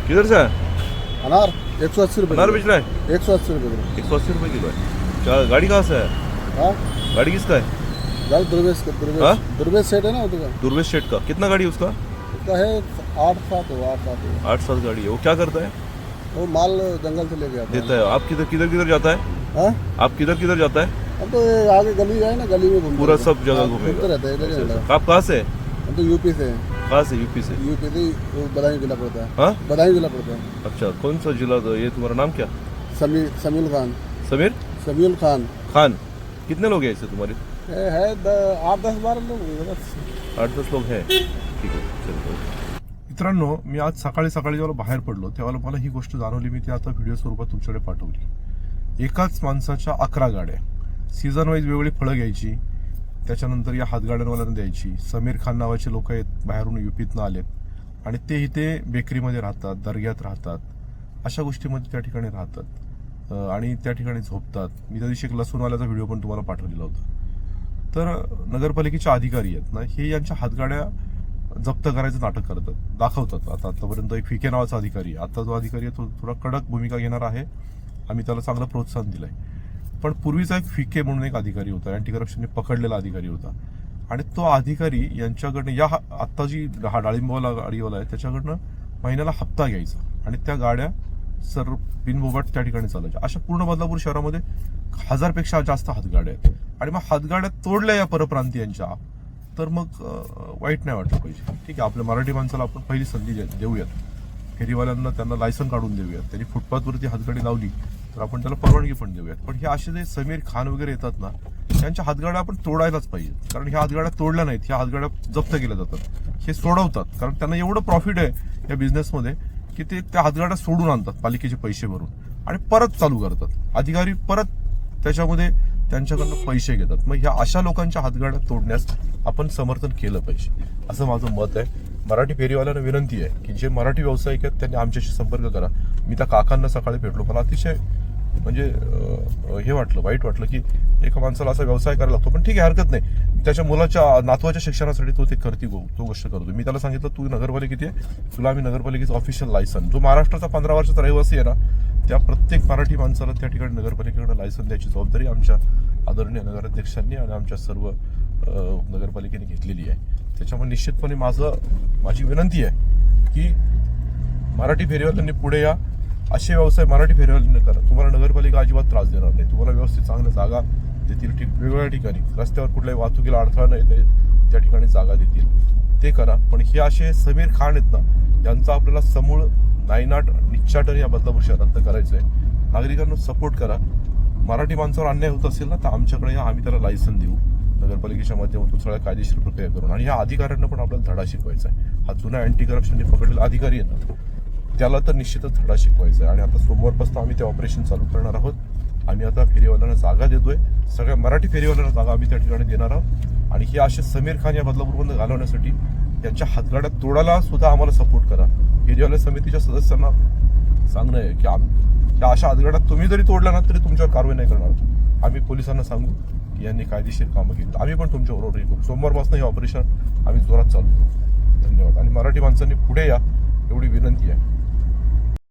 किधर से है? अनार 180 रुपये। अनार बेच रहा है? 180 रुपये किलो। 180 रुपये किलो है। क्या गाड़ी कहाँ से है? हाँ गाड़ी किसका है? गाड़ी दुर्वेश का। हाँ? दुर्वेश सेट है ना उसका। दुर्वेश शेट का। कितना गाड़ी है उसका? उसका है 8-7 हो 8-7 हो। 8-7 गाड़ी है। वो क्या करता है? वो माल जंगल से लेके आता देता है। आप किधर किधर किधर जाता है? हाँ आप किधर किधर जाता है? हम तो ये आगे गली है ना, गली में घूमते पूरा रहते हैं। सब जगह हाँ, घूमेगा। घूमते रहते हैं इधर ही रहता है। आप कहाँ से? हम तो यूपी से हैं। कहाँ से? यूपी से। यूपी से वो बदायूं जिला पड़ता है। हाँ? बदायूं जिला पड़ता है। अच्छा, कौन सा जिला? ये तुम्हारा नाम क्या? समील खान। समीर समील खान। खान। कितने लोग हैं ऐसे तुम्हारे? है 8-10-12 लोग बस। 8-10 लोग हैं। ठीक आहे, चलो. मित्रांनो, मी आज सकाळी सकाळी जेव्हा बाहेर पडलो तेव्हा मला ही गोष्ट जाणवली. मी ती आता व्हिडिओ स्वरूपात तुमच्याकडे पाठवली. एकाच माणसाच्या 11 गाड्या, सीझन वाईज वेगवेगळी फळं घ्यायची, त्याच्यानंतर या हातगाड्यांवाल्यांना द्यायची. समीर खान नावाचे लोक आहेत, बाहेरून युपीतनं आलेत आणि ते इथे बेकरीमध्ये राहतात, दर्ग्यात राहतात, अशा गोष्टीमध्ये त्या ठिकाणी राहतात आणि त्या ठिकाणी झोपतात. मी त्या दिवशी एक लसूणवाल्याचा व्हिडिओ पण तुम्हाला पाठवलेला होता. तर नगरपालिकेचे अधिकारी आहेत ना, हे यांच्या हातगाड्या जप्त करायचं नाटक करतात, दाखवतात. आतापर्यंत एक फिके नावाचा अधिकारी आहे. आता जो अधिकारी आहे तो थोडा कडक भूमिका घेणार आहे. आम्ही त्याला चांगलं प्रोत्साहन दिलंय. पण पूर्वीचा एक फिके म्हणून एक अधिकारी होता, अँटी करप्शनने पकडलेला अधिकारी होता आणि तो अधिकारी यांच्याकडनं या आत्ता जी हा डाळिंबवाला गाडीवाला आहे त्याच्याकडनं महिन्याला हप्ता घ्यायचा आणि त्या गाड्या सर बिनबोबाट त्या ठिकाणी चालायच्या. अशा पूर्ण बदलापूर शहरामध्ये 1000पेक्षा जास्त हातगाड्या आहेत आणि मग हातगाड्या तोडल्या या परप्रांतीयांच्या, तर मग वाईट नाही वाटलं पाहिजे. ठीक आहे, आपल्या मराठी माणसाला आपण पहिली संधी देऊयात. फेरीवाल्यांना त्यांना लायसन काढून देऊयात. त्यांनी फुटपाथवरती हातगाडी लावली तर आपण त्याला परवानगी पण देऊयात. पण हे असे जे समीर खान वगैरे येतात ना, त्यांच्या हातगाड्या आपण तोडायलाच पाहिजे. कारण ह्या हातगाड्या तोडल्या नाहीत, ह्या हातगाड्या जप्त केल्या जातात. हे सोडवतात कारण त्यांना एवढं प्रॉफिट आहे या बिझनेसमध्ये की ते त्या हातगाड्या सोडून आणतात पालिकेचे पैसे भरून आणि परत चालू करतात. अधिकारी परत त्याच्यामध्ये त्यांच्याकडनं पैसे घेतात. मग ह्या अशा लोकांच्या हातगाड्या तोडण्यास आपण समर्थन केलं पाहिजे, असं माझं मत आहे. मराठी फेरीवाल्यांना विनंती आहे की जे मराठी व्यावसायिक आहेत त्यांनी आमच्याशी संपर्क करा. मी त्या काकांना सकाळी भेटलो, मला अतिशय म्हणजे हे वाटलं, वाईट वाटलं की एका माणसाला असा व्यवसाय करायला लागतो. पण ठीक आहे, हरकत नाही. त्याच्या मुलाच्या नातवाच्या शिक्षणासाठी तो ते तो गोष्ट करतो. मी त्याला सांगितलं, तू नगरपालिकेत आहे, तुला आम्ही नगरपालिकेचं ऑफिशियल लायसन, जो महाराष्ट्राचा 15 वर्षाचा रहिवासी आहे ना, त्या प्रत्येक मराठी माणसाला त्या ठिकाणी नगरपालिकेकडे लायसन द्यायची जबाबदारी आमच्या आदरणीय नगराध्यक्षांनी आणि आमच्या सर्व नगरपालिकेने घेतलेली आहे. त्याच्यामुळे निश्चितपणे माझी विनंती आहे की मराठी फेरीवाल्यांनी पुढे या. असे व्यवसाय मराठी फेरीवाल्यांनी करा. तुम्हाला नगरपालिका अजिबात त्रास देणार नाही. तुम्हाला व्यवस्थित चांगल्या जागा देतील. वेगवेगळ्या ठिकाणी रस्त्यावर कुठल्याही वाहतुकीला अडथळा नाही त्या ठिकाणी जागा देतील, ते करा. पण हे असे समीर खान आहेत ना, यांचा आपल्याला समूळ नायनाट निच्चाटन या बदलापूर शहरात रद्द करायचं आहे. नागरिकांना सपोर्ट करा. मराठी माणसावर अन्याय होत असेल ना तर आमच्याकडे या, आम्ही त्याला लायसन देऊ नगरपालिकेच्या माध्यमातून सगळ्या कायदेशीर प्रक्रिया करून. आणि ह्या अधिकाऱ्यांना पण आपल्याला धडा शिकवायचा आहे. हा जुना अँटी करप्शनने पकडलेला अधिकारी आहे ना, त्याला तर निश्चितच धडा शिकवायचा आहे. आणि आता सोमवारपासून आम्ही ते ऑपरेशन चालू करणार आहोत. आम्ही आता फेरीवाल्यांना जागा देतोय, सगळ्या मराठी फेरीवाल्यांना जागा आम्ही त्या ठिकाणी देणार आहोत. आणि हे असे समीर खान या बदलापूरमध्ये घालवण्यासाठी त्यांच्या हातगाड्या तोडायला सुद्धा आम्हाला सपोर्ट करा. फेरीवाल्या समितीच्या सदस्यांना सांगणं आहे की या अशा हातगाड्या तुम्ही जरी तोडल्या ना तरी तुमच्यावर कारवाई नाही करणार. आम्ही पोलिसांना सांगू की यांनी कायदेशीर कामं केली, आम्ही पण तुमच्याबरोबर हे करू. सोमवारपासून हे ऑपरेशन आम्ही जोरात चालू करू. धन्यवाद. आणि मराठी माणसांनी पुढे या एवढी विनंती आहे.